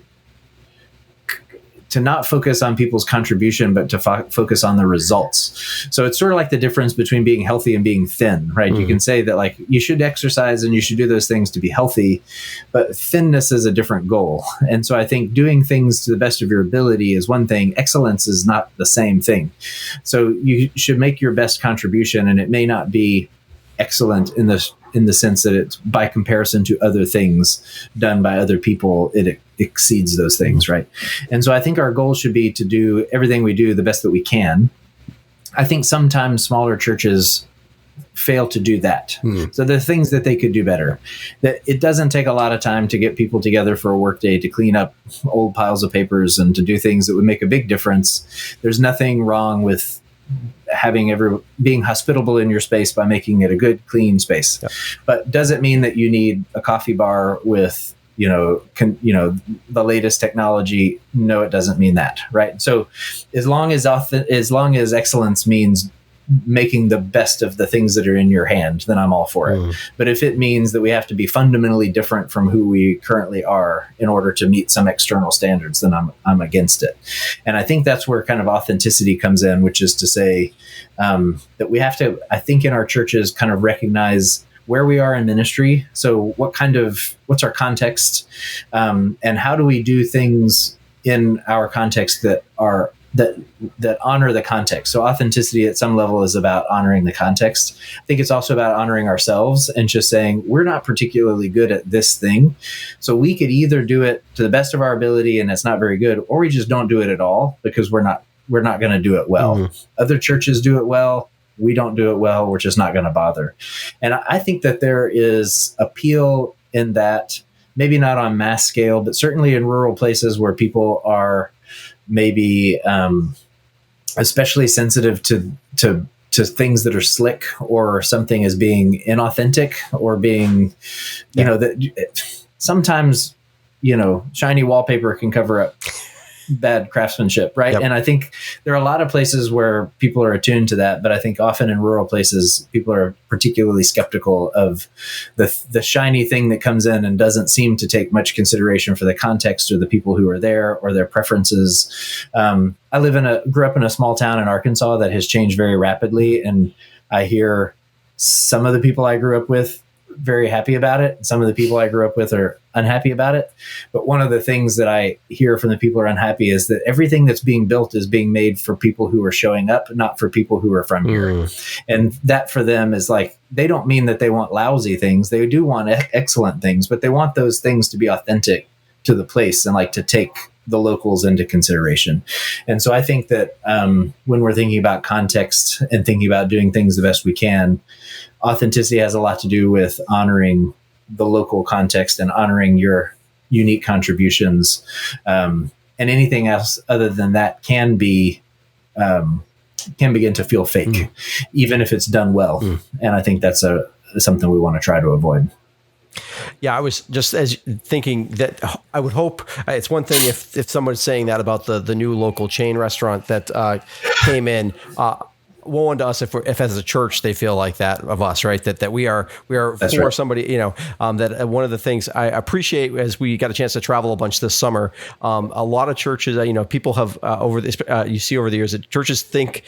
not focus on people's contribution, but to focus on the results. So it's sort of like the difference between being healthy and being thin, right? You can say that, like, you should exercise and you should do those things to be healthy, but thinness is a different goal. And so I think doing things to the best of your ability is one thing. Excellence is not the same thing. So you should make your best contribution, and it may not be excellent in the sense that it's by comparison to other things done by other people, it exceeds those things, right? And so I think our goal should be to do everything we do the best that we can. I think sometimes smaller churches fail to do that. So the things that they could do better, that it doesn't take a lot of time to get people together for a work day to clean up old piles of papers and to do things that would make a big difference. There's nothing wrong with being hospitable in your space by making it a good, clean space. Yeah. But does it mean that you need a coffee bar with, the latest technology? No, it doesn't mean that. Right. So as long as excellence means making the best of the things that are in your hand, then I'm all for it. But if it means that we have to be fundamentally different from who we currently are in order to meet some external standards, then I'm against it. And I think that's where kind of authenticity comes in, which is to say that we have to, I think, in our churches kind of recognize where we are in ministry. So what's our context, and how do we do things in our context that honor the context. So authenticity at some level is about honoring the context. I think it's also about honoring ourselves and just saying we're not particularly good at this thing. So we could either do it to the best of our ability and it's not very good, or we just don't do it at all because we're not going to do it well. Other churches do it well. We don't do it well. We're just not going to bother. And I think that there is appeal in that, maybe not on mass scale, but certainly in rural places where people are maybe especially sensitive to things that are slick or something as being inauthentic or being, that sometimes, shiny wallpaper can cover up bad craftsmanship, right? Yep. And I think there are a lot of places where people are attuned to that, but I think often in rural places, people are particularly skeptical of the shiny thing that comes in and doesn't seem to take much consideration for the context or the people who are there or their preferences. I grew up in a small town in Arkansas that has changed very rapidly, and I hear some of the people I grew up with very happy about it. Some of the people I grew up with are unhappy about it. But one of the things that I hear from the people who are unhappy is that everything that's being built is being made for people who are showing up, not for people who are from here. And that for them is like, they don't mean that they want lousy things. They do want excellent things, but they want those things to be authentic to the place and like to take the locals into consideration. And so I think that when we're thinking about context and thinking about doing things the best we can, authenticity has a lot to do with honoring the local context and honoring your unique contributions. And anything else other than that can begin to feel fake, even if it's done well. And I think that's something we want to try to avoid. Yeah, I was just thinking that I would hope it's one thing if someone's saying that about the new local chain restaurant that came in. Woe unto us if as a church they feel like that of us, right? That we are That's for right. somebody, that one of the things I appreciate as we got a chance to travel a bunch this summer, a lot of churches, people have over this, you see over the years that churches think,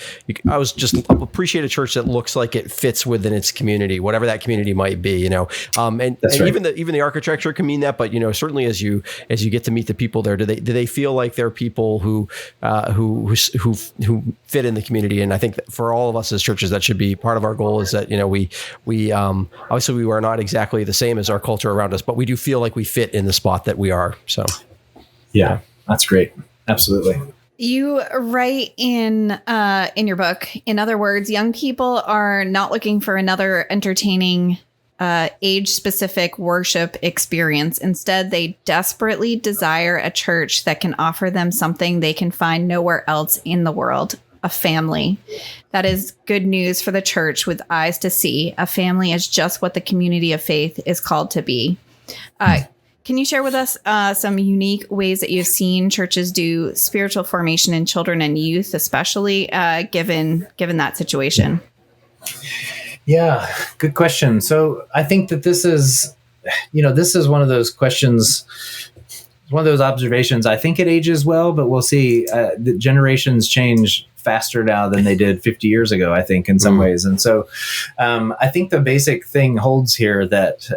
I was just appreciate a church that looks like it fits within its community, whatever that community might be, and right. even the architecture can mean that, but certainly as you get to meet the people there, do they feel like they're people who fit in the community? And I think that for all of us as churches, that should be part of our goal, is that, we obviously we are not exactly the same as our culture around us, but we do feel like we fit in the spot that we are. So, yeah, that's great. Absolutely. You write in your book, in other words, young people are not looking for another entertaining age-specific worship experience. Instead, they desperately desire a church that can offer them something they can find nowhere else in the world. A family. That is good news for the church with eyes to see. A family is just what the community of faith is called to be. Can you share with us some unique ways that you've seen churches do spiritual formation in children and youth, especially given that situation? Yeah, good question. So I think that this is one of those questions, one of those observations. I think it ages well, but we'll see. The generations change faster now than they did 50 years ago, I think, in some ways. And so I think the basic thing holds here that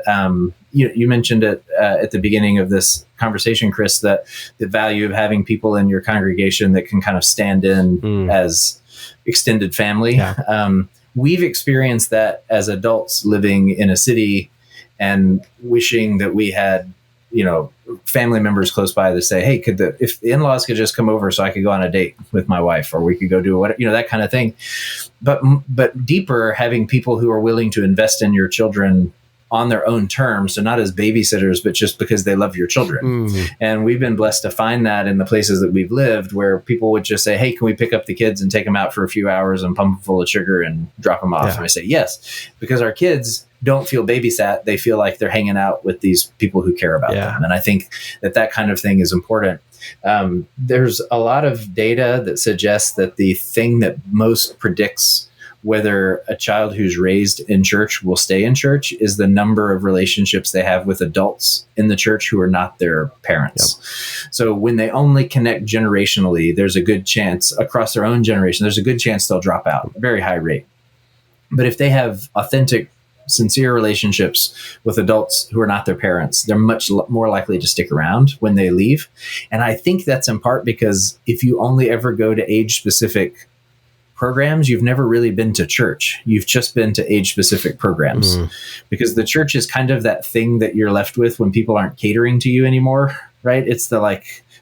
you mentioned it at the beginning of this conversation, Chris, that the value of having people in your congregation that can kind of stand in as extended family. Yeah. We've experienced that as adults living in a city and wishing that we had family members close by that say, hey, if the in-laws could just come over so I could go on a date with my wife, or we could go do what, that kind of thing. But deeper, having people who are willing to invest in your children on their own terms. So not as babysitters, but just because they love your children. And we've been blessed to find that in the places that we've lived, where people would just say, hey, can we pick up the kids and take them out for a few hours and pump them full of sugar and drop them off? Yeah. And I say, yes, because our kids don't feel babysat. They feel like they're hanging out with these people who care about them. And I think that kind of thing is important. There's a lot of data that suggests that the thing that most predicts whether a child who's raised in church will stay in church is the number of relationships they have with adults in the church who are not their parents. Yep. So when they only connect generationally, there's a good chance across their own generation, there's a good chance they'll drop out, a very high rate. But if they have authentic, sincere relationships with adults who are not their parents, they're much more likely to stick around when they leave. And I think that's in part because if you only ever go to age-specific programs, you've never really been to church. You've just been to age-specific programs, because the church is kind of that thing that you're left with when people aren't catering to you anymore, right? It's the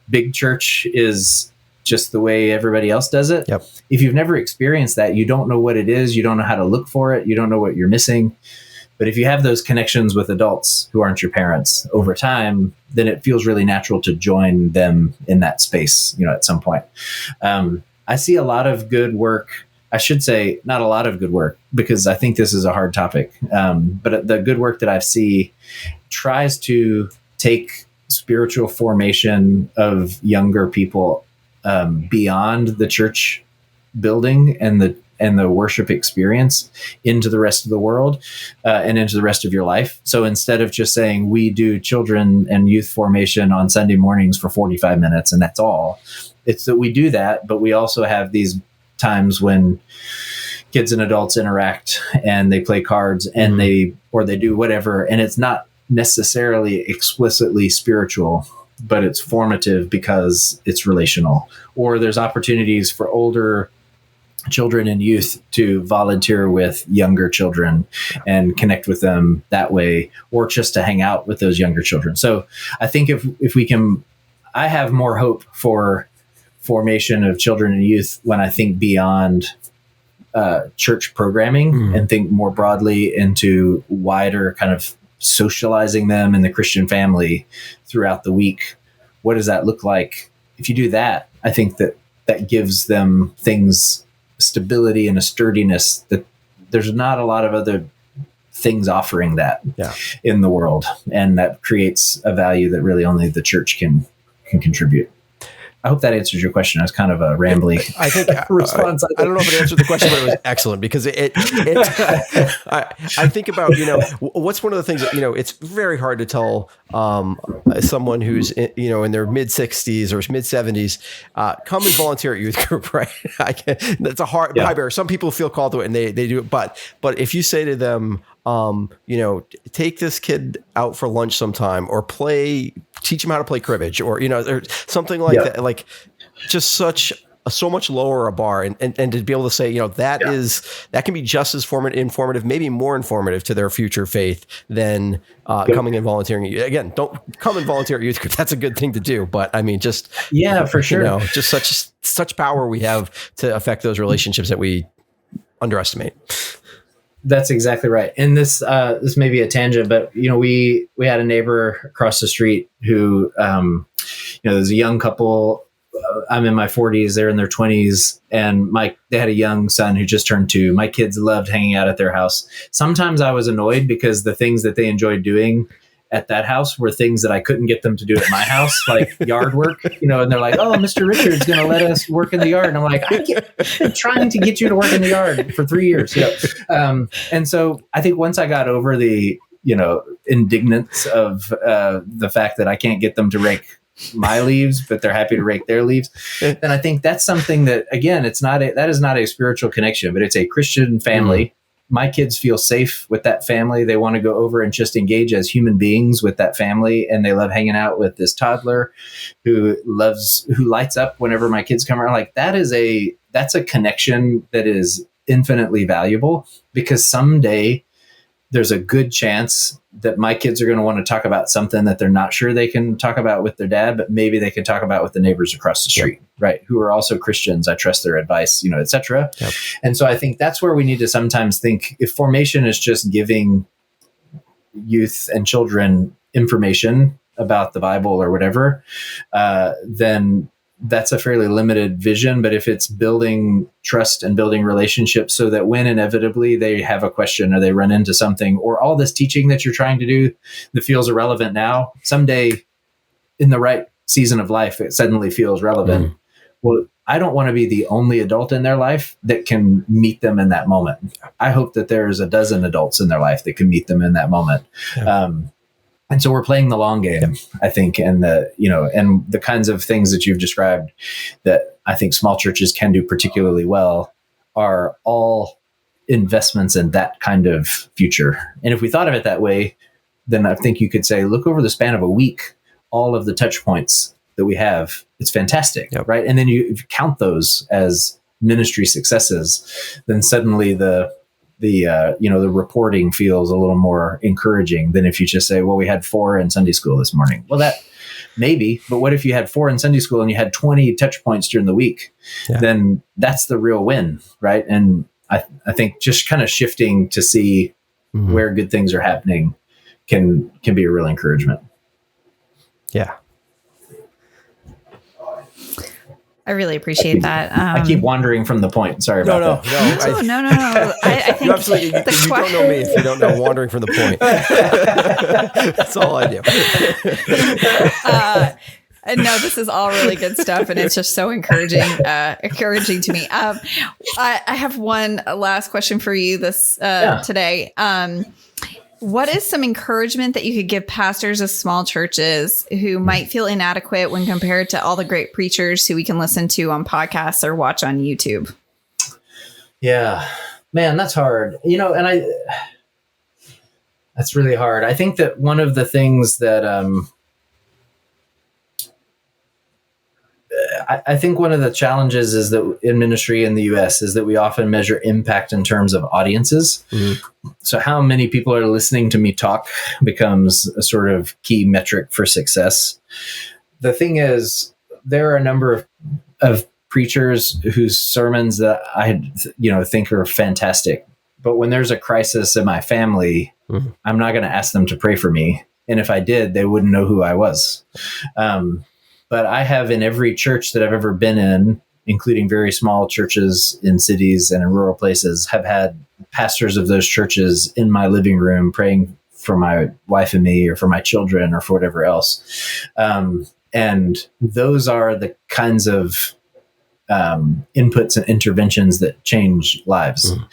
big church is just the way everybody else does it. Yep. If you've never experienced that, you don't know what it is. You don't know how to look for it. You don't know what you're missing. But if you have those connections with adults who aren't your parents over time, then it feels really natural to join them in that space, at some point. I see a lot of good work. I should say not a lot of good work, because I think this is a hard topic. But the good work that I see tries to take spiritual formation of younger people beyond the church building and the worship experience into the rest of the world and into the rest of your life. So instead of just saying we do children and youth formation on Sunday mornings for 45 minutes and that's all, it's that we do that, but we also have these times when kids and adults interact and they play cards and they do whatever. And it's not necessarily explicitly spiritual, but it's formative because it's relational. Or there's opportunities for older children and youth to volunteer with younger children and connect with them that way, or just to hang out with those younger children. So I think if we can, I have more hope for formation of children and youth when I think beyond church programming and think more broadly into wider kind of socializing them in the Christian family throughout the week. What does that look like? If you do that, I think that gives them things, stability and a sturdiness that there's not a lot of other things offering that in the world. And that creates a value that really only the church can contribute. I hope that answers your question. I was kind of a rambling response. I don't know if it answered the question, but it was excellent because I think about, what's one of the things that, it's very hard to tell someone who's, in their mid 60s or mid 70s, come and volunteer at youth group, right? That's a high barrier. Some people feel called to it and they do it. But if you say to them, take this kid out for lunch sometime or teach him how to play cribbage or something like that, like just so much lower a bar and to be able to say, that can be just as informative, maybe more informative to their future faith than coming and volunteering. Again, don't come and volunteer at youth group. That's a good thing to do. But I mean, just, for sure. Just such power we have to affect those relationships that we underestimate. That's exactly right. And this may be a tangent, but we had a neighbor across the street who, there's a young couple. I'm in my 40s, they're in their 20s, and they had a young son who just turned 2. My kids loved hanging out at their house. Sometimes I was annoyed because the things that they enjoyed doing at that house were things that I couldn't get them to do at my house, like yard work, and they're like, "Oh, Mr. Richard's going to let us work in the yard." And I'm like, I've been trying to get you to work in the yard for 3 years. And so I think once I got over the, indignance of the fact that I can't get them to rake my leaves, but they're happy to rake their leaves, then I think that's something that, again, that is not a spiritual connection, but it's a Christian family. My kids feel safe with that family. They want to go over and just engage as human beings with that family. And they love hanging out with this toddler who lights up whenever my kids come around. Like that's a connection that is infinitely valuable, because someday there's a good chance that my kids are going to want to talk about something that they're not sure they can talk about with their dad, but maybe they can talk about with the neighbors across the street, right? Who are also Christians. I trust their advice, et cetera. Yep. And so I think that's where we need to sometimes think, if formation is just giving youth and children information about the Bible or whatever, then that's a fairly limited vision. But if it's building trust and building relationships so that when inevitably they have a question or they run into something, or all this teaching that you're trying to do that feels irrelevant now, someday in the right season of life, it suddenly feels relevant. Well, I don't want to be the only adult in their life that can meet them in that moment. I hope that there's a dozen adults in their life that can meet them in that moment. And so we're playing the long game, I think, and the kinds of things that you've described that I think small churches can do particularly well are all investments in that kind of future. And if we thought of it that way, then I think you could say, look over the span of a week, all of the touch points that we have, it's fantastic, right? And then if you count those as ministry successes, then suddenly the reporting feels a little more encouraging than if you just say, well, we had 4 in Sunday school this morning. Well, that maybe, but what if you had 4 in Sunday school and you had 20 touch points during the week? Then that's the real win, right? And I think just kind of shifting to see where good things are happening can be a real encouragement. Yeah. I really appreciate that. I keep wandering from the point. Sorry about that. No. I think you don't know me if you don't know wandering from the point. That's all I do. No, this is all really good stuff, and it's just so encouraging to me. I have one last question for you today. What is some encouragement that you could give pastors of small churches who might feel inadequate when compared to all the great preachers who we can listen to on podcasts or watch on YouTube? Yeah. Man, that's hard. And that's really hard. I think that one of the things that I think one of the challenges is that in ministry in the US is that we often measure impact in terms of audiences. Mm-hmm. So how many people are listening to me talk becomes a sort of key metric for success. The thing is, there are a number of preachers whose sermons that I think are fantastic. But when there's a crisis in my family, mm-hmm. I'm not going to ask them to pray for me. And if I did, they wouldn't know who I was. But I have in every church that I've ever been in, including very small churches in cities and in rural places, have had pastors of those churches in my living room praying for my wife and me or for my children or for whatever else. And those are the kinds of inputs and interventions that change lives. Mm.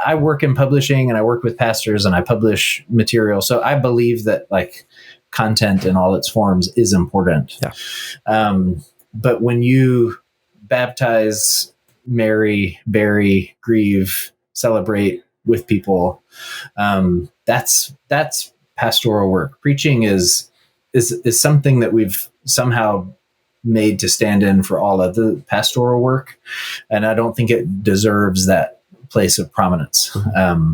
I work in publishing and I work with pastors and I publish material. So I believe that like content in all its forms is important. Yeah. But when you baptize, marry, bury, grieve, celebrate with people, that's pastoral work. Preaching is something that we've somehow made to stand in for all of the pastoral work. And I don't think it deserves that place of prominence. Mm-hmm.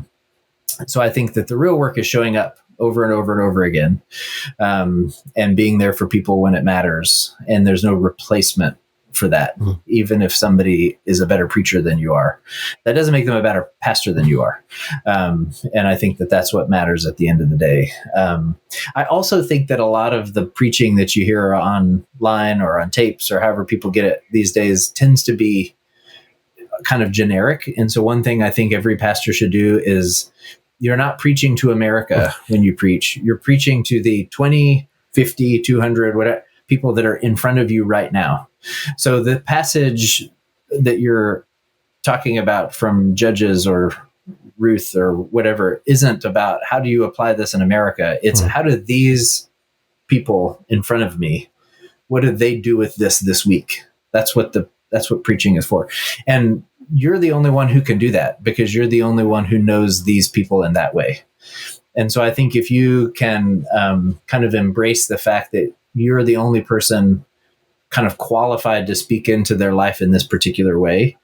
So I think that the real work is showing up over and over and over again, and being there for people when it matters. And there's no replacement for that. Mm-hmm. Even if somebody is a better preacher than you are, that doesn't make them a better pastor than you are. And I think that that's what matters at the end of the day. I also think that a lot of the preaching that you hear online or on tapes or however people get it these days tends to be kind of generic. And so one thing I think every pastor should do is you're not preaching to America when you preach. You're preaching to the 20, 50, 200, whatever people that are in front of you right now. So the passage that you're talking about from Judges or Ruth or whatever isn't about how do you apply this in America. It's how do these people in front of me, what do they do with this week? That's what preaching is for. And you're the only one who can do that because you're the only one who knows these people in that way. And so I think if you can kind of embrace the fact that you're the only person kind of qualified to speak into their life in this particular way,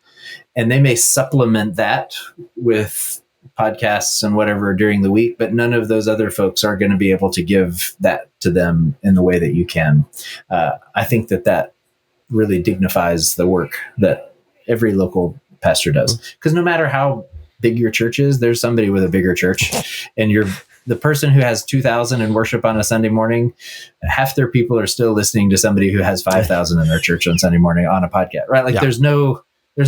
and they may supplement that with podcasts and whatever during the week, but none of those other folks are going to be able to give that to them in the way that you can. I think that really dignifies the work that every local pastor does. Because no matter how big your church is, there's somebody with a bigger church, and you're the person who has 2,000 in worship on a Sunday morning, half their people are still listening to somebody who has 5,000 in their church on Sunday morning on a podcast, right? Like there's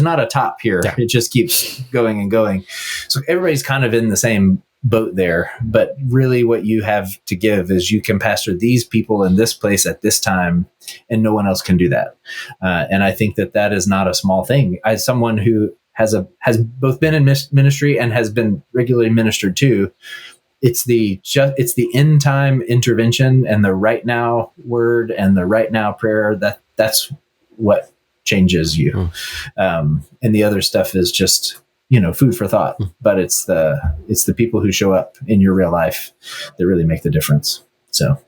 not a top here. Yeah. It just keeps going and going. So everybody's kind of in the same boat there, but really what you have to give is you can pastor these people in this place at this time, and no one else can do that. And I think that is not a small thing. As someone who has both been in ministry and has been regularly ministered to, it's the end time intervention and the right now word and the right now prayer that's what changes you. And the other stuff is just food for thought, but it's the people who show up in your real life that really make the difference. So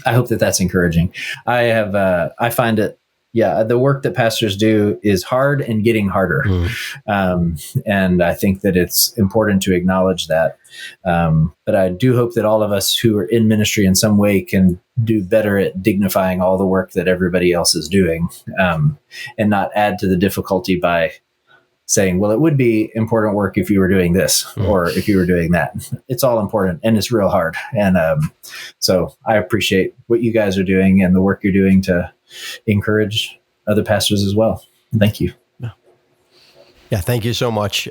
I hope that's encouraging. I find it, the work that pastors do is hard and getting harder. And I think that it's important to acknowledge that. But I do hope that all of us who are in ministry in some way can do better at dignifying all the work that everybody else is doing, and not add to the difficulty by saying, well, it would be important work if you were doing this or if you were doing that. It's all important and it's real hard. And so I appreciate what you guys are doing and the work you're doing to encourage other pastors as well. Thank you. Yeah, thank you so much.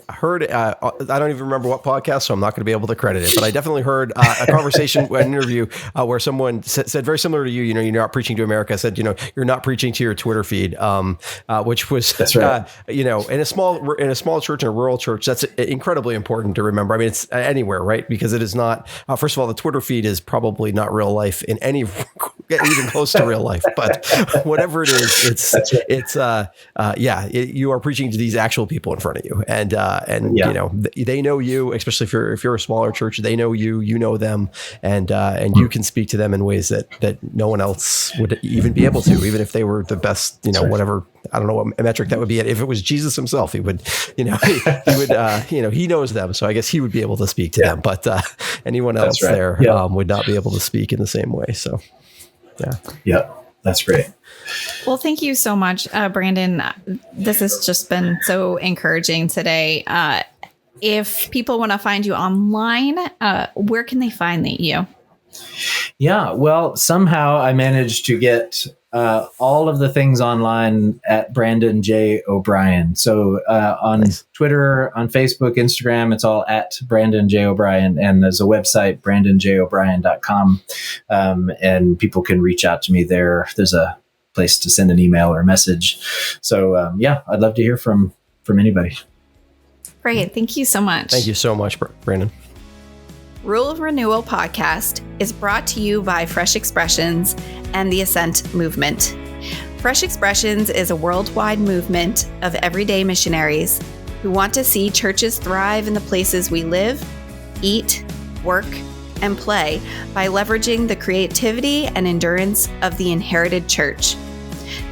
heard, I don't even remember what podcast, so I'm not going to be able to credit it, but I definitely heard a conversation, an interview where someone said very similar to you, you're not preaching to America, said, you're not preaching to your Twitter feed, which was, that's right. in a small church, in a rural church, that's incredibly important to remember. I mean, it's anywhere, right? Because it is not, first of all, the Twitter feed is probably not real life in any, even close to real life, but whatever it is, you are preaching to these actual people in front of you. And they know you, especially if you're a smaller church, they know you, you know them, and you can speak to them in ways that no one else would even be able to, even if they were the best, whatever, I don't know what metric that would be. If it was Jesus himself, he would, he knows them. So I guess he would be able to speak to them, but anyone else would not be able to speak in the same way. So, yeah, that's great. Well, thank you so much, Brandon. This has just been so encouraging today. If people want to find you online, where can they find you? Yeah, well, somehow I managed to get all of the things online at Brandon J. O'Brien. So on Twitter, on Facebook, Instagram, it's all at Brandon J. O'Brien. And there's a website, brandonjobrien.com. And people can reach out to me there. There's a place to send an email or a message. So I'd love to hear from anybody. Great. Thank you so much. Thank you so much, Brandon. Rule of Renewal podcast is brought to you by Fresh Expressions and the Ascent Movement. Fresh Expressions is a worldwide movement of everyday missionaries who want to see churches thrive in the places we live, eat, work, and play by leveraging the creativity and endurance of the inherited church.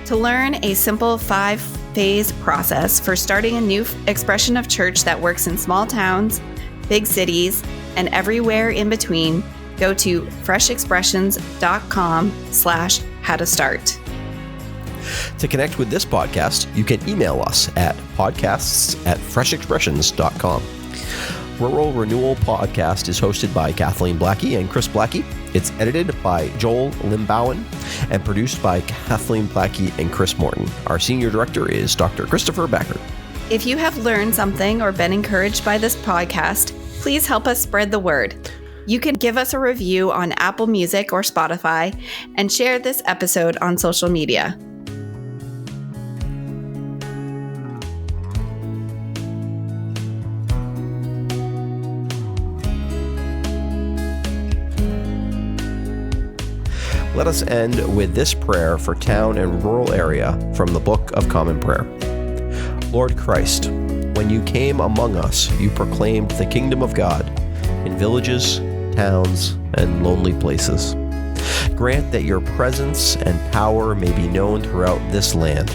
To learn a simple 5-phase process for starting a new expression of church that works in small towns, big cities, and everywhere in between, go to freshexpressions.com/how-to-start. To connect with this podcast, you can email us at podcasts@freshexpressions.com. Rural Renewal Podcast is hosted by Kathleen Blackie and Chris Blackie. It's edited by Joel Limbowen and produced by Kathleen Blackie and Chris Morton. Our senior director is Dr. Christopher Becker. If you have learned something or been encouraged by this podcast, please help us spread the word. You can give us a review on Apple Music or Spotify and share this episode on social media. Let us end with this prayer for town and rural area from the Book of Common Prayer. Lord Christ, when you came among us, you proclaimed the kingdom of God in villages, towns, and lonely places. Grant that your presence and power may be known throughout this land.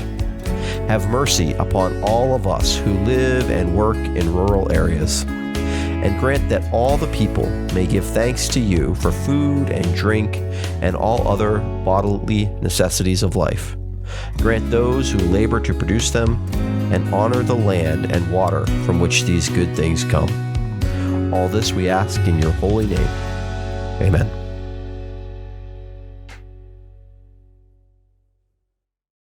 Have mercy upon all of us who live and work in rural areas, and grant that all the people may give thanks to you for food and drink and all other bodily necessities of life. Grant those who labor to produce them, and honor the land and water from which these good things come. All this we ask in your holy name. Amen.